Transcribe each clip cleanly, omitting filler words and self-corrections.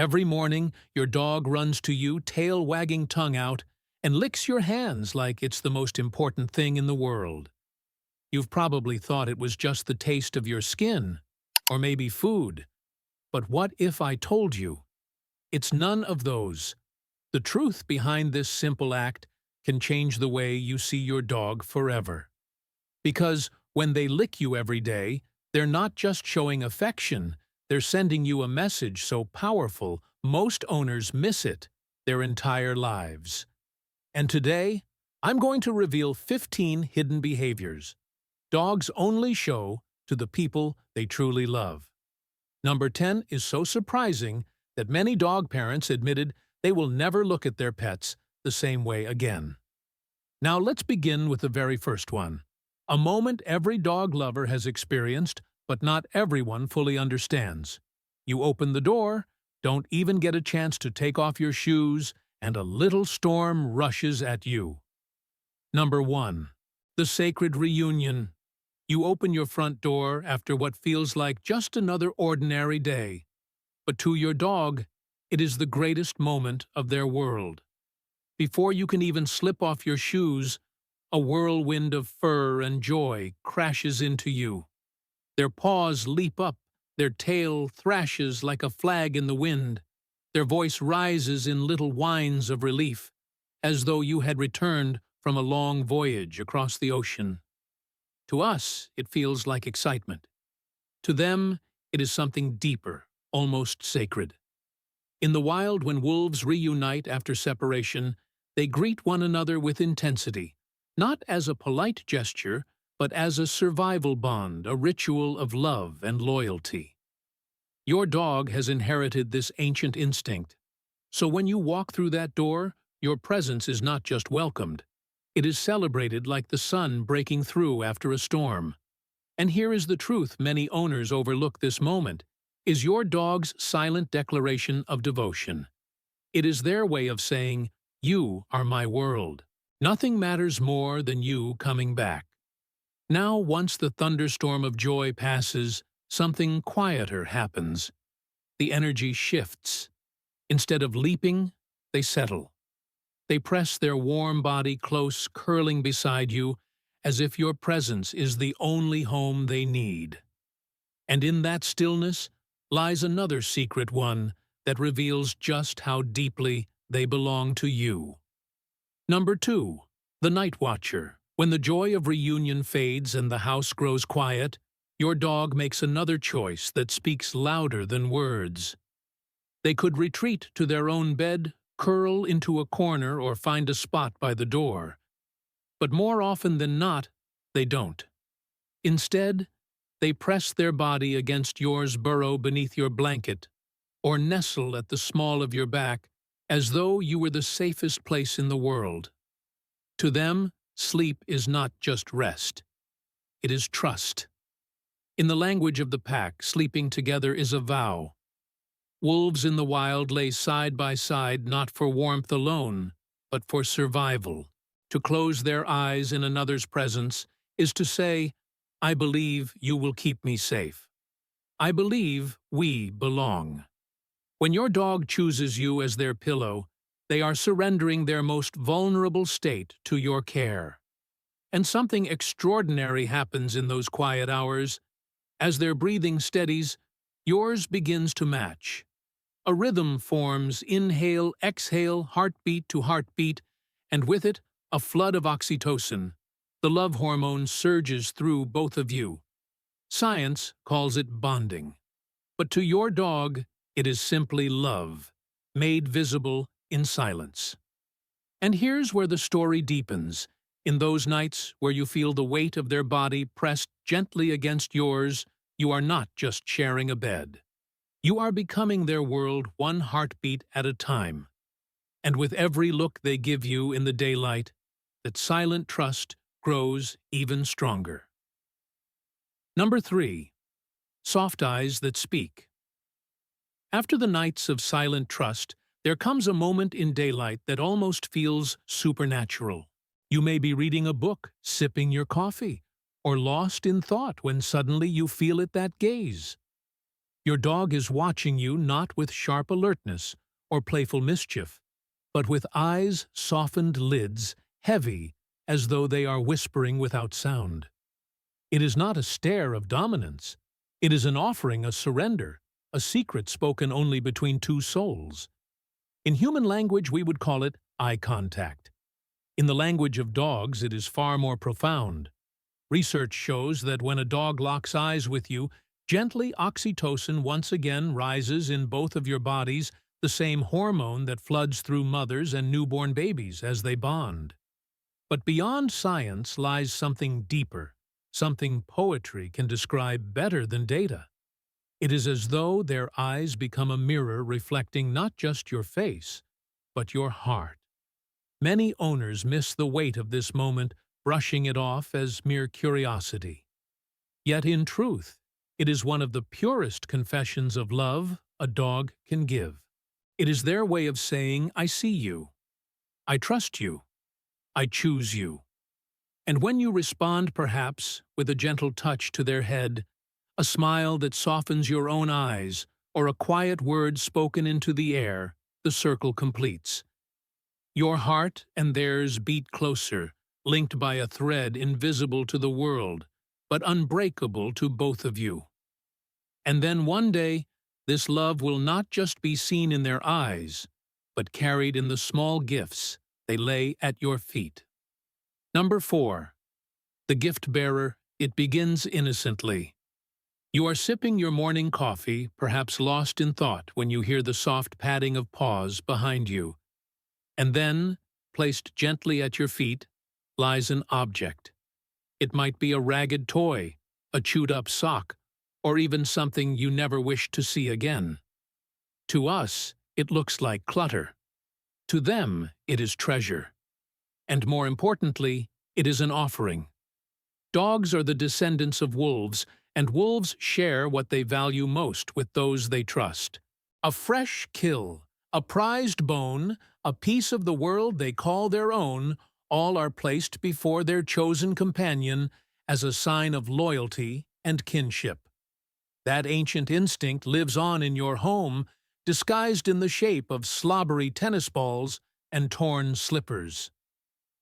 Every morning, your dog runs to you, tail wagging tongue out, and licks your hands like it's the most important thing in the world. You've probably thought it was just the taste of your skin, or maybe food. But what if I told you? It's none of those. The truth behind this simple act can change the way you see your dog forever. Because when they lick you every day, they're not just showing affection, they're sending you a message so powerful most owners miss it their entire lives. And today, I'm going to reveal 15 hidden behaviors dogs only show to the people they truly love. Number 10 is so surprising that many dog parents admitted they will never look at their pets the same way again. Now let's begin with the very first one. A moment every dog lover has experienced, but not everyone fully understands. You open the door, don't even get a chance to take off your shoes, and a little storm rushes at you. Number 1. The sacred reunion. You open your front door after what feels like just another ordinary day. But to your dog, it is the greatest moment of their world. Before you can even slip off your shoes, a whirlwind of fur and joy crashes into you. Their paws leap up, their tail thrashes like a flag in the wind. Their voice rises in little whines of relief, as though you had returned from a long voyage across the ocean. To us, it feels like excitement. To them, it is something deeper, almost sacred. In the wild, when wolves reunite after separation, they greet one another with intensity, not as a polite gesture, but as a survival bond, a ritual of love and loyalty. Your dog has inherited this ancient instinct, so when you walk through that door, your presence is not just welcomed. It is celebrated like the sun breaking through after a storm. And here is the truth many owners overlook this moment, is your dog's silent declaration of devotion. It is their way of saying, "You are my world. Nothing matters more than you coming back." Now, once the thunderstorm of joy passes, something quieter happens. The energy shifts. Instead of leaping, they settle. They press their warm body close, curling beside you, as if your presence is the only home they need. And in that stillness lies another secret one that reveals just how deeply they belong to you. Number 2. The night watcher. When the joy of reunion fades and the house grows quiet, your dog makes another choice that speaks louder than words. They could retreat to their own bed, curl into a corner, or find a spot by the door. But more often than not, they don't. Instead, they press their body against yours, burrow beneath your blanket, or nestle at the small of your back, as though you were the safest place in the world. To them, sleep is not just rest. It is trust. In the language of the pack, sleeping together is a vow. Wolves in the wild lay side by side not for warmth alone, but for survival. To close their eyes in another's presence is to say, "I believe you will keep me safe. I believe we belong." When your dog chooses you as their pillow, they are surrendering their most vulnerable state to your care. And something extraordinary happens in those quiet hours. As their breathing steadies, yours begins to match. A rhythm forms, inhale, exhale, heartbeat to heartbeat, and with it, a flood of oxytocin. The love hormone surges through both of you. Science calls it bonding. But to your dog, it is simply love, made visible in silence. And here's where the story deepens. In those nights where you feel the weight of their body pressed gently against yours, you are not just sharing a bed. You are becoming their world one heartbeat at a time. And with every look they give you in the daylight, that silent trust grows even stronger. Number 3. Soft eyes that speak. After the nights of silent trust, there comes a moment in daylight that almost feels supernatural. You may be reading a book, sipping your coffee, or lost in thought when suddenly you feel that gaze. Your dog is watching you not with sharp alertness or playful mischief, but with eyes, softened lids, heavy as though they are whispering without sound. It is not a stare of dominance. It is an offering, a surrender, a secret spoken only between two souls. In human language, we would call it eye contact. In the language of dogs, it is far more profound. Research shows that when a dog locks eyes with you, gently oxytocin once again rises in both of your bodies, the same hormone that floods through mothers and newborn babies as they bond. But beyond science lies something deeper, something poetry can describe better than data. It is as though their eyes become a mirror reflecting not just your face, but your heart. Many owners miss the weight of this moment, brushing it off as mere curiosity. Yet in truth, it is one of the purest confessions of love a dog can give. It is their way of saying, I see you, I trust you, I choose you. And when you respond perhaps with a gentle touch to their head, a smile that softens your own eyes, or a quiet word spoken into the air, the circle completes. Your heart and theirs beat closer, linked by a thread invisible to the world, but unbreakable to both of you. And then one day, this love will not just be seen in their eyes, but carried in the small gifts they lay at your feet. Number 4. The gift bearer, it begins innocently. You are sipping your morning coffee, perhaps lost in thought when you hear the soft padding of paws behind you. And then, placed gently at your feet, lies an object. It might be a ragged toy, a chewed-up sock, or even something you never wish to see again. To us, it looks like clutter. To them, it is treasure. And more importantly, it is an offering. Dogs are the descendants of wolves, and wolves share what they value most with those they trust. A fresh kill, a prized bone, a piece of the world they call their own, all are placed before their chosen companion as a sign of loyalty and kinship. That ancient instinct lives on in your home, disguised in the shape of slobbery tennis balls and torn slippers.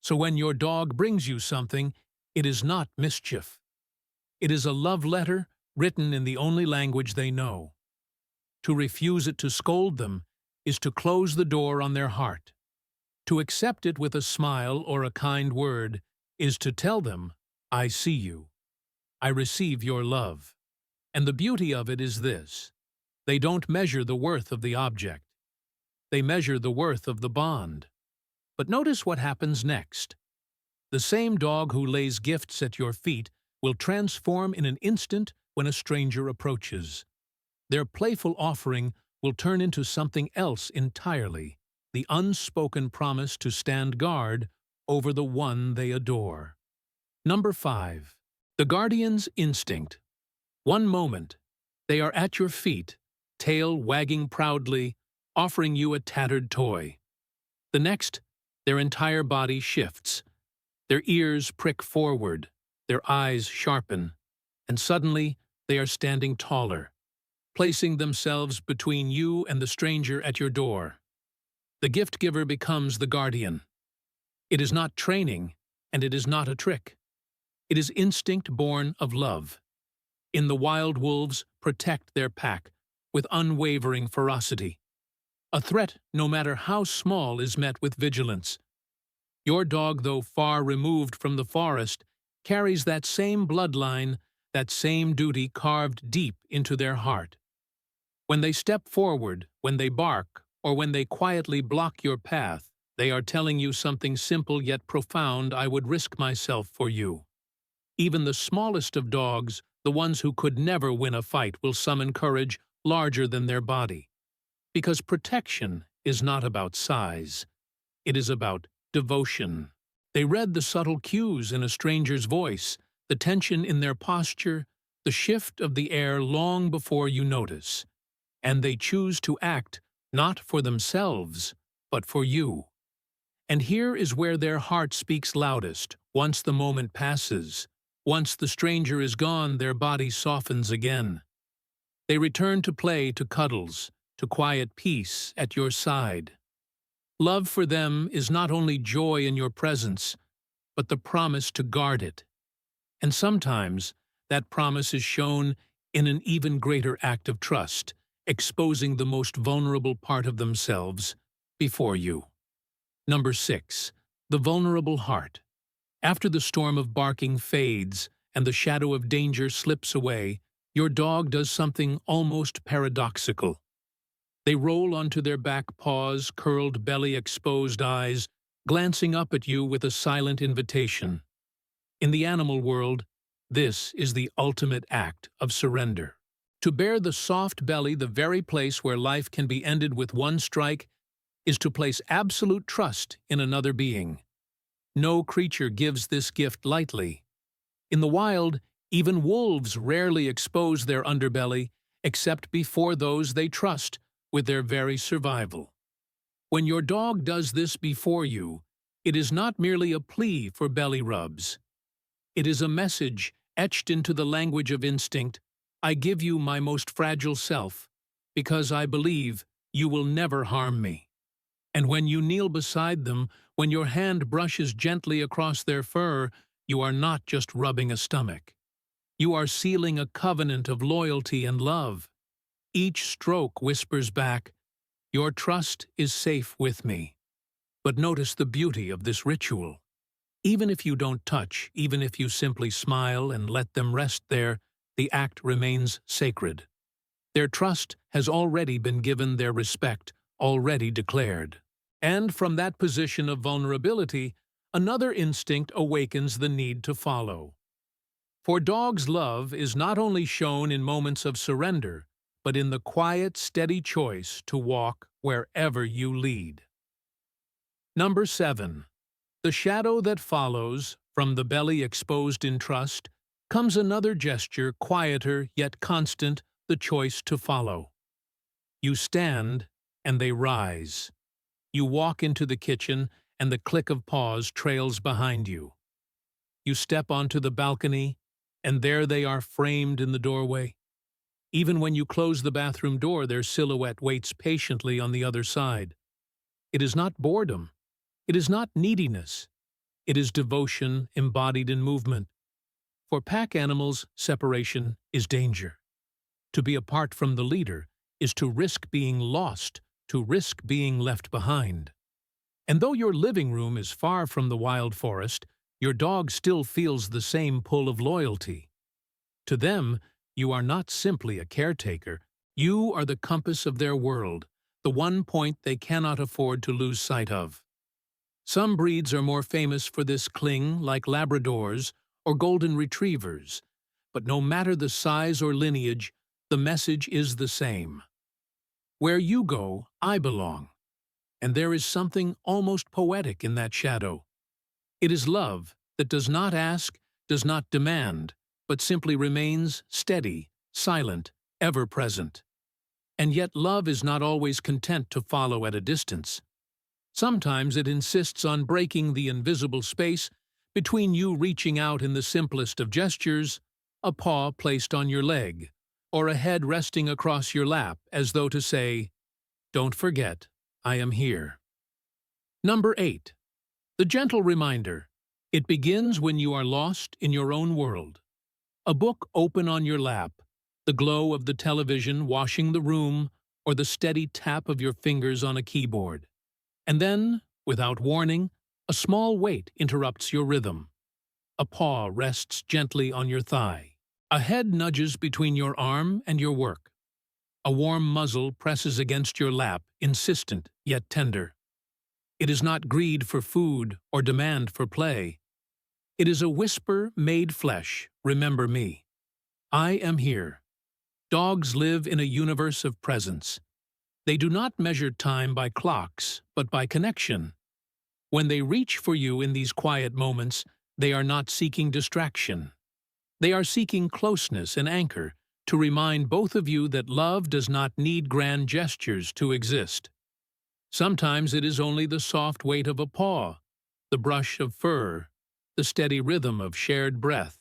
So when your dog brings you something, it is not mischief. It is a love letter written in the only language they know. To refuse it to scold them is to close the door on their heart. To accept it with a smile or a kind word is to tell them, I see you. I receive your love. And the beauty of it is this: they don't measure the worth of the object. They measure the worth of the bond. But notice what happens next. The same dog who lays gifts at your feet will transform in an instant when a stranger approaches. Their playful offering will turn into something else entirely, the unspoken promise to stand guard over the one they adore. Number 5. The guardian's instinct. One moment, they are at your feet, tail wagging proudly, offering you a tattered toy. The next, their entire body shifts. Their ears prick forward, their eyes sharpen, and suddenly they are standing taller, placing themselves between you and the stranger at your door. The gift giver becomes the guardian. It is not training, and it is not a trick. It is instinct born of love. In the wild, wolves protect their pack with unwavering ferocity. A threat, no matter how small, is met with vigilance. Your dog, though far removed from the forest, carries that same bloodline, that same duty carved deep into their heart. When they step forward, when they bark, or when they quietly block your path, they are telling you something simple yet profound: I would risk myself for you. Even the smallest of dogs, the ones who could never win a fight, will summon courage larger than their body. Because protection is not about size. It is about devotion. They read the subtle cues in a stranger's voice, the tension in their posture, the shift of the air long before you notice. And they choose to act not for themselves, but for you. And here is where their heart speaks loudest. Once the moment passes, once the stranger is gone, their body softens again. They return to play, to cuddles, to quiet peace at your side. Love for them is not only joy in your presence, but the promise to guard it. And sometimes that promise is shown in an even greater act of trust, exposing the most vulnerable part of themselves before you. Number 6. The vulnerable heart. After the storm of barking fades and the shadow of danger slips away, your dog does something almost paradoxical. They roll onto their back paws, curled belly, exposed eyes, glancing up at you with a silent invitation. In the animal world, this is the ultimate act of surrender. To bare the soft belly, the very place where life can be ended with one strike, is to place absolute trust in another being. No creature gives this gift lightly. In the wild, even wolves rarely expose their underbelly, except before those they trust with their very survival. When your dog does this before you, it is not merely a plea for belly rubs. It is a message etched into the language of instinct: I give you my most fragile self, because I believe you will never harm me. And when you kneel beside them, when your hand brushes gently across their fur, you are not just rubbing a stomach. You are sealing a covenant of loyalty and love. Each stroke whispers back, your trust is safe with me. But notice the beauty of this ritual. Even if you don't touch, even if you simply smile and let them rest there, the act remains sacred. Their trust has already been given, their respect already declared. And from that position of vulnerability, another instinct awakens the need to follow. For dogs' love is not only shown in moments of surrender, but in the quiet, steady choice to walk wherever you lead. Number 7. The shadow that follows, from the belly exposed in trust, comes another gesture, quieter yet constant, the choice to follow. You stand, and they rise. You walk into the kitchen, and the click of paws trails behind you. You step onto the balcony, and there they are framed in the doorway. Even when you close the bathroom door, their silhouette waits patiently on the other side. It is not boredom. It is not neediness. It is devotion embodied in movement. For pack animals, separation is danger. To be apart from the leader is to risk being lost, to risk being left behind. And though your living room is far from the wild forest, your dog still feels the same pull of loyalty. To them, you are not simply a caretaker. You are the compass of their world, the one point they cannot afford to lose sight of. Some breeds are more famous for this cling, like Labradors or Golden Retrievers, but no matter the size or lineage, the message is the same. Where you go, I belong. And there is something almost poetic in that shadow. It is love that does not ask, does not demand, but simply remains steady, silent, ever present. And yet love is not always content to follow at a distance. Sometimes it insists on breaking the invisible space between you, reaching out in the simplest of gestures, a paw placed on your leg, or a head resting across your lap as though to say, "Don't forget, I am here." Number 8. The gentle reminder. It begins when you are lost in your own world. A book open on your lap, the glow of the television washing the room, or the steady tap of your fingers on a keyboard. And then, without warning, a small weight interrupts your rhythm. A paw rests gently on your thigh. A head nudges between your arm and your work. A warm muzzle presses against your lap, insistent yet tender. It is not greed for food or demand for play. It is a whisper made flesh, remember me. I am here. Dogs live in a universe of presence. They do not measure time by clocks, but by connection. When they reach for you in these quiet moments, they are not seeking distraction. They are seeking closeness and anchor to remind both of you that love does not need grand gestures to exist. Sometimes it is only the soft weight of a paw, the brush of fur, the steady rhythm of shared breath.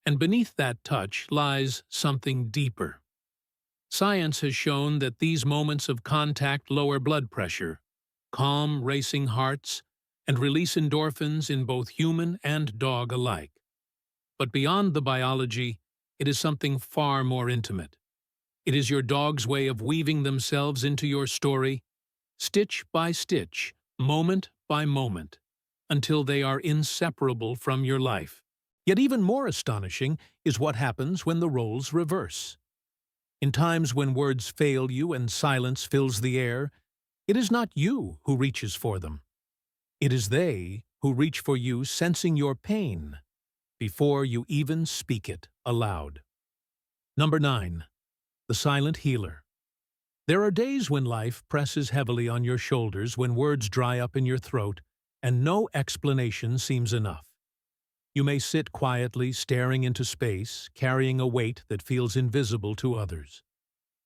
And beneath that touch lies something deeper. Science has shown that these moments of contact lower blood pressure, calm racing hearts, and release endorphins in both human and dog alike. But beyond the biology, it is something far more intimate. It is your dog's way of weaving themselves into your story, stitch by stitch, moment by moment, until they are inseparable from your life. Yet even more astonishing is what happens when the roles reverse. In times when words fail you and silence fills the air, it is not you who reaches for them. It is they who reach for you, sensing your pain before you even speak it aloud. Number 9. The silent healer. There are days when life presses heavily on your shoulders, when words dry up in your throat, and no explanation seems enough. You may sit quietly, staring into space, carrying a weight that feels invisible to others.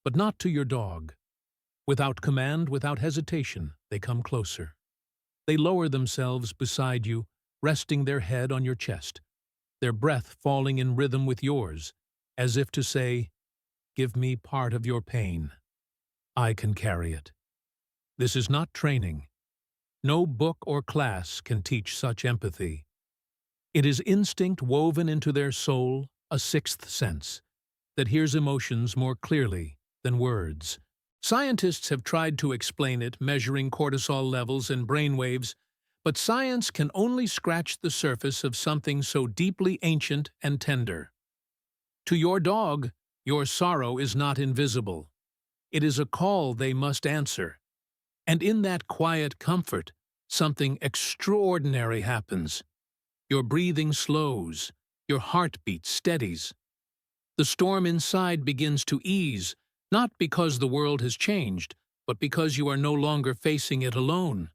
But not to your dog. Without command, without hesitation, they come closer. They lower themselves beside you, resting their head on your chest, their breath falling in rhythm with yours, as if to say, "Give me part of your pain. I can carry it." This is not training. No book or class can teach such empathy. It is instinct woven into their soul, a sixth sense, that hears emotions more clearly than words. Scientists have tried to explain it, measuring cortisol levels and brainwaves, but science can only scratch the surface of something so deeply ancient and tender. To your dog, your sorrow is not invisible. It is a call they must answer. And in that quiet comfort, something extraordinary happens. Your breathing slows, your heartbeat steadies. The storm inside begins to ease, not because the world has changed, but because you are no longer facing it alone.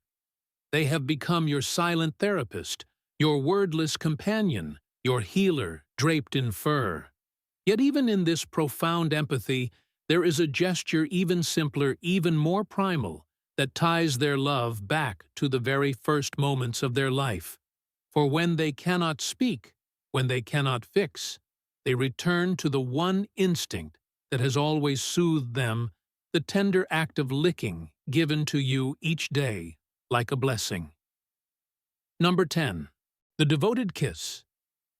They have become your silent therapist, your wordless companion, your healer draped in fur. Yet even in this profound empathy, there is a gesture even simpler, even more primal, that ties their love back to the very first moments of their life. For when they cannot speak, when they cannot fix, they return to the one instinct that has always soothed them, the tender act of licking given to you each day like a blessing. Number 10. The devoted kiss.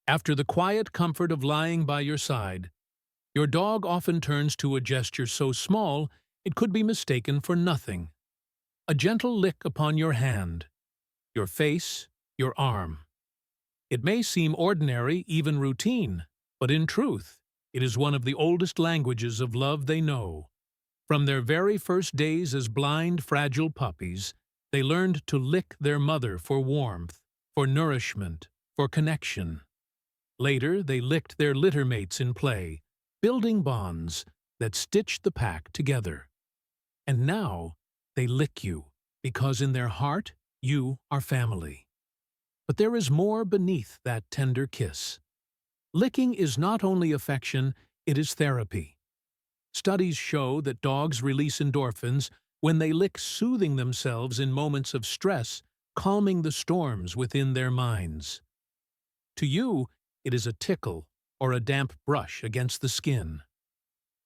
After the quiet comfort of lying by your side, your dog often turns to a gesture so small it could be mistaken for nothing. A gentle lick upon your hand, your face, your arm. It may seem ordinary, even routine, but in truth, it is one of the oldest languages of love they know. From their very first days as blind, fragile puppies, they learned to lick their mother for warmth, for nourishment, for connection. Later, they licked their litter mates in play, building bonds that stitched the pack together. And now, they lick you, because in their heart, you are family. But there is more beneath that tender kiss. Licking is not only affection, it is therapy. Studies show that dogs release endorphins when they lick, soothing themselves in moments of stress, calming the storms within their minds. To you, it is a tickle or a damp brush against the skin.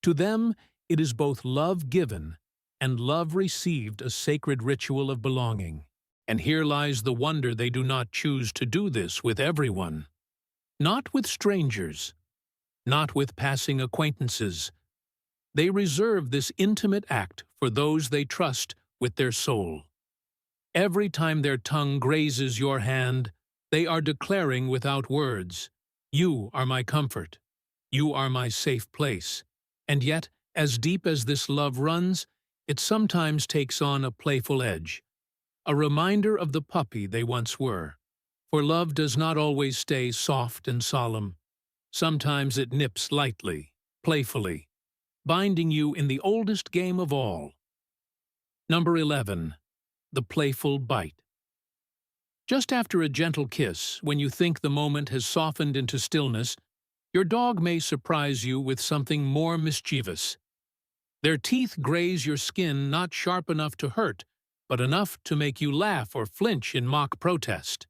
To them, it is both love given and love received, a sacred ritual of belonging. And here lies the wonder: they do not choose to do this with everyone. Not with strangers, not with passing acquaintances. They reserve this intimate act for those they trust with their soul. Every time their tongue grazes your hand, they are declaring without words, "You are my comfort. You are my safe place." And yet, as deep as this love runs, it sometimes takes on a playful edge, a reminder of the puppy they once were. For love does not always stay soft and solemn. Sometimes it nips lightly, playfully, binding you in the oldest game of all. Number 11. The Playful Bite. Just after a gentle kiss, when you think the moment has softened into stillness, your dog may surprise you with something more mischievous. Their teeth graze your skin, not sharp enough to hurt, but enough to make you laugh or flinch in mock protest.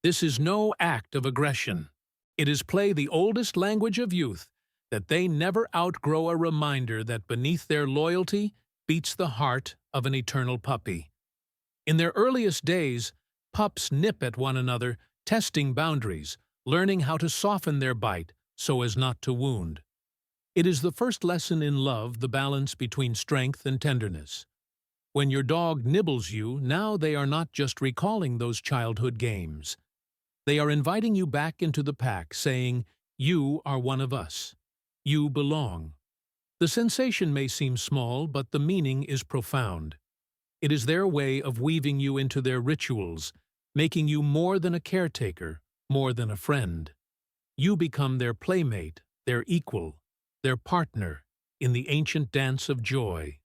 This is no act of aggression. It is play, the oldest language of youth, that they never outgrow a reminder that beneath their loyalty beats the heart of an eternal puppy. In their earliest days, pups nip at one another, testing boundaries, learning how to soften their bite so as not to wound. It is the first lesson in love, the balance between strength and tenderness. When your dog nibbles you, now they are not just recalling those childhood games. They are inviting you back into the pack, saying, "You are one of us. You belong." The sensation may seem small, but the meaning is profound. It is their way of weaving you into their rituals, making you more than a caretaker, more than a friend. You become their playmate, their equal, their partner in the ancient dance of joy.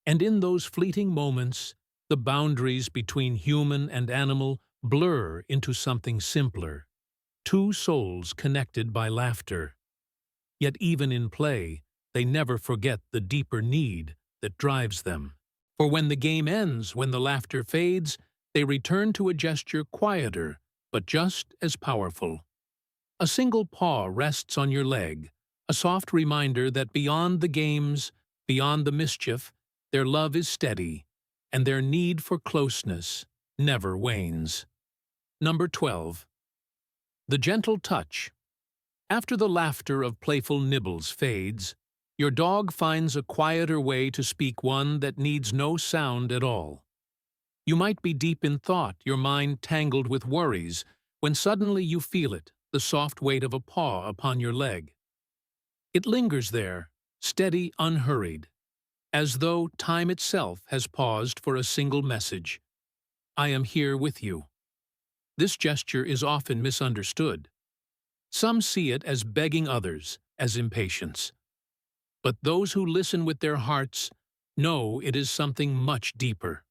And in those fleeting moments, the boundaries between human and animal blur into something simpler. Two souls connected by laughter. Yet even in play, they never forget the deeper need that drives them. For when the game ends, when the laughter fades, they return to a gesture quieter, but just as powerful. A single paw rests on your leg, a soft reminder that beyond the games, beyond the mischief, their love is steady, and their need for closeness never wanes. Number 12. The gentle touch. After the laughter of playful nibbles fades, your dog finds a quieter way to speak, one that needs no sound at all. You might be deep in thought, your mind tangled with worries, when suddenly you feel it, the soft weight of a paw upon your leg. It lingers there, steady, unhurried, as though time itself has paused for a single message. I am here with you. This gesture is often misunderstood. Some see it as begging, others as impatience. But those who listen with their hearts know it is something much deeper.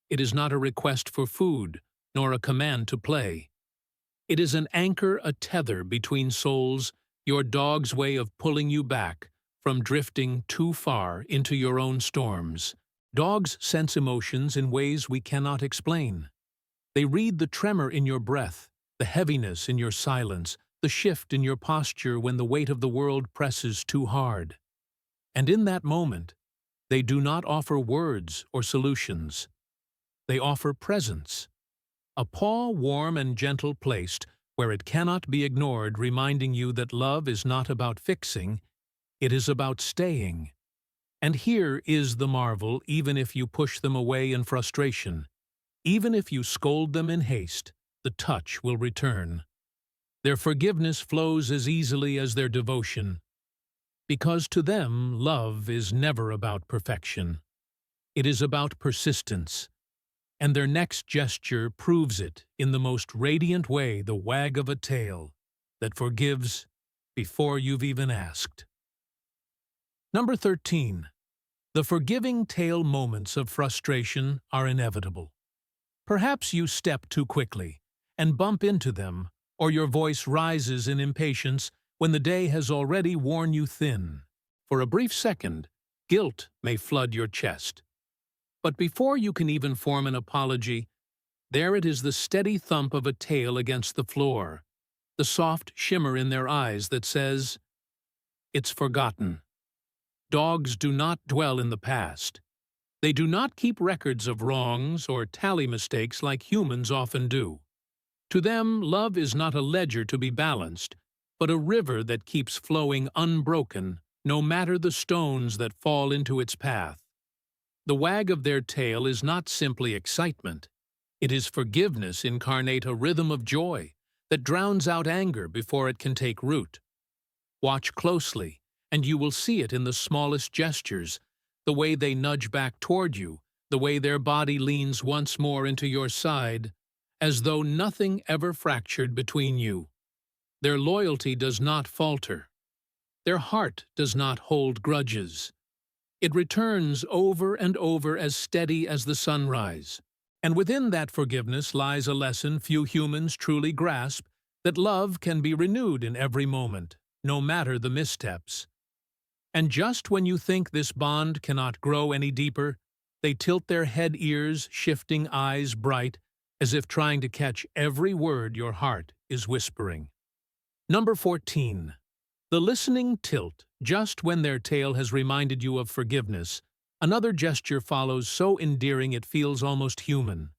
It is not a request for food, nor a command to play. It is an anchor, a tether between souls, your dog's way of pulling you back from drifting too far into your own storms. Dogs sense emotions in ways we cannot explain. They read the tremor in your breath, the heaviness in your silence, the shift in your posture when the weight of the world presses too hard. And in that moment, they do not offer words or solutions. They offer presence. A paw warm and gentle placed where it cannot be ignored, reminding you that love is not about fixing, it is about staying. And here is the marvel: even if you push them away in frustration, even if you scold them in haste, the touch will return. Their forgiveness flows as easily as their devotion, because to them love is never about perfection. It is about persistence. And their next gesture proves it in the most radiant way, the wag of a tail that forgives before you've even asked. Number 13. The forgiving tail moments of frustration are inevitable. Perhaps you step too quickly and bump into them, or your voice rises in impatience when the day has already worn you thin. For a brief second, guilt may flood your chest. But before you can even form an apology, there it is, the steady thump of a tail against the floor, the soft shimmer in their eyes that says, "It's forgotten." Dogs do not dwell in the past. They do not keep records of wrongs or tally mistakes like humans often do. To them, love is not a ledger to be balanced, but a river that keeps flowing unbroken, no matter the stones that fall into its path. The wag of their tail is not simply excitement. It is forgiveness incarnate, a rhythm of joy that drowns out anger before it can take root. Watch closely, and you will see it in the smallest gestures, the way they nudge back toward you, the way their body leans once more into your side, as though nothing ever fractured between you. Their loyalty does not falter. Their heart does not hold grudges. It returns over and over, as steady as the sunrise. And within that forgiveness lies a lesson few humans truly grasp, that love can be renewed in every moment, no matter the missteps. And just when you think this bond cannot grow any deeper, they tilt their head, ears shifting, eyes bright, as if trying to catch every word your heart is whispering. Number 14. The listening tilt, just when their tail has reminded you of forgiveness. Another gesture follows so endearing it feels almost human.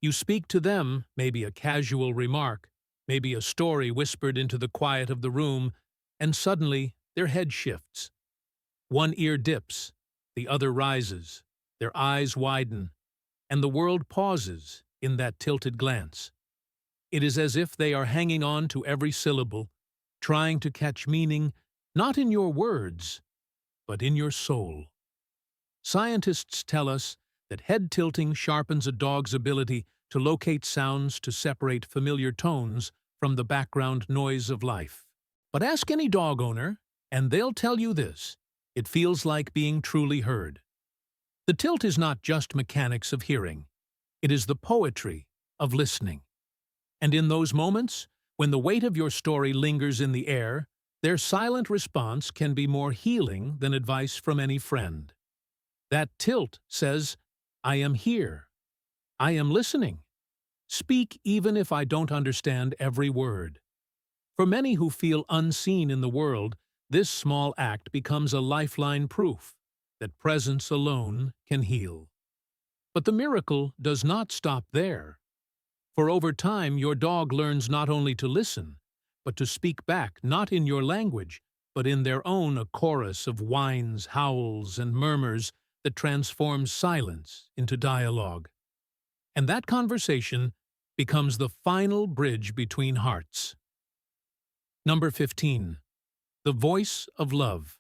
You speak to them, maybe a casual remark, maybe a story whispered into the quiet of the room, and suddenly their head shifts. One ear dips, the other rises, their eyes widen, and the world pauses in that tilted glance. It is as if they are hanging on to every syllable, trying to catch meaning not in your words, but in your soul. Scientists tell us that head tilting sharpens a dog's ability to locate sounds to separate familiar tones from the background noise of life. But ask any dog owner, and they'll tell you this: it feels like being truly heard. The tilt is not just mechanics of hearing. It is the poetry of listening. And in those moments, when the weight of your story lingers in the air, their silent response can be more healing than advice from any friend. That tilt says, "I am here. I am listening. Speak even if I don't understand every word." For many who feel unseen in the world, this small act becomes a lifeline proof that presence alone can heal. But the miracle does not stop there. For over time, your dog learns not only to listen, but to speak back not in your language, but in their own, a chorus of whines, howls, and murmurs that transforms silence into dialogue. And that conversation becomes the final bridge between hearts. Number 15. The voice of love.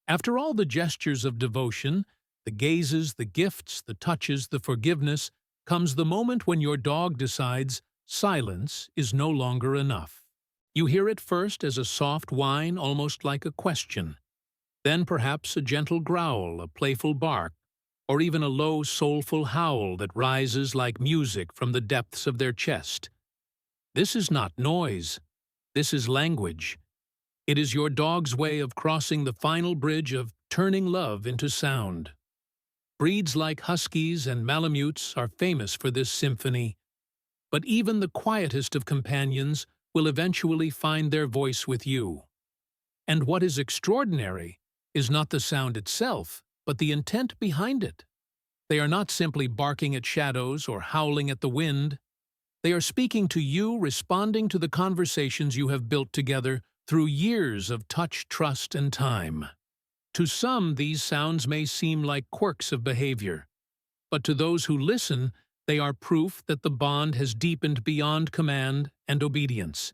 After all the gestures of devotion, the gazes, the gifts, the touches, the forgiveness, comes the moment when your dog decides silence is no longer enough. You hear it first as a soft whine, almost like a question. Then perhaps a gentle growl, a playful bark, or even a low, soulful howl that rises like music from the depths of their chest. This is not noise. This is language. It is your dog's way of crossing the final bridge of turning love into sound. Breeds like Huskies and Malamutes are famous for this symphony, but even the quietest of companions will eventually find their voice with you. And what is extraordinary is not the sound itself, but the intent behind it. They are not simply barking at shadows or howling at the wind. They are speaking to you, responding to the conversations you have built together through years of touch, trust, and time. To some, these sounds may seem like quirks of behavior, but to those who listen, they are proof that the bond has deepened beyond command and obedience.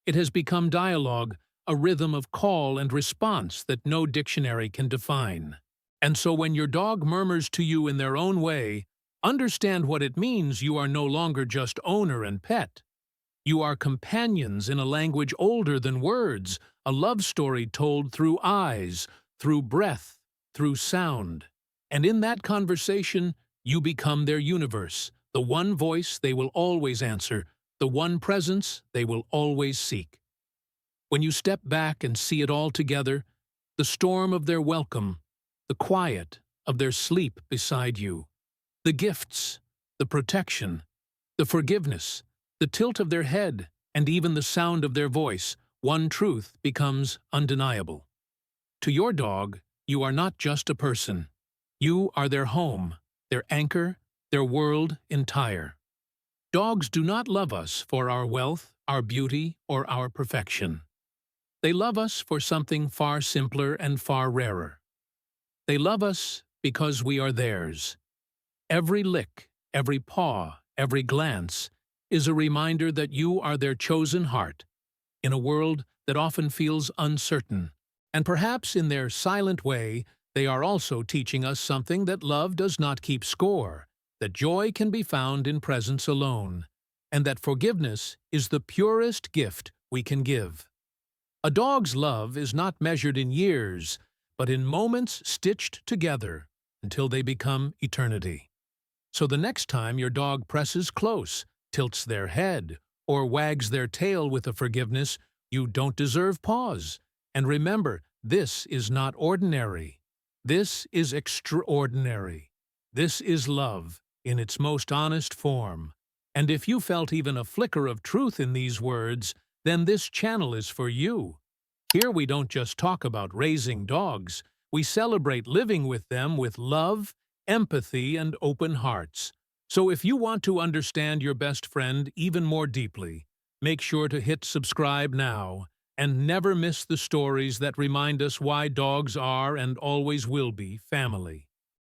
It has become dialogue, a rhythm of call and response that no dictionary can define. And so when your dog murmurs to you in their own way, understand what it means. You are no longer just owner and pet. You are companions in a language older than words, a love story told through eyes, through breath, through sound. And in that conversation, you become their universe, the one voice they will always answer, the one presence they will always seek. When you step back and see it all together, the storm of their welcome, the quiet of their sleep beside you, the gifts, the protection, the forgiveness, the tilt of their head, and even the sound of their voice, one truth becomes undeniable. To your dog, you are not just a person. You are their home, their anchor, their world entire. Dogs do not love us for our wealth, our beauty, or our perfection. They love us for something far simpler and far rarer. They love us because we are theirs. Every lick, every paw, every glance is a reminder that you are their chosen heart in a world that often feels uncertain. And perhaps in their silent way, they are also teaching us something: that love does not keep score, that joy can be found in presence alone, and that forgiveness is the purest gift we can give. A dog's love is not measured in years, but in moments stitched together until they become eternity. So the next time your dog presses close, tilts their head, or wags their tail with a forgiveness, you don't deserve pause. And remember, this is not ordinary. This is extraordinary. This is love in its most honest form. And if you felt even a flicker of truth in these words, then this channel is for you. Here we don't just talk about raising dogs, we celebrate living with them with love, empathy, and open hearts. So if you want to understand your best friend even more deeply, make sure to hit subscribe now and never miss the stories that remind us why dogs are and always will be family.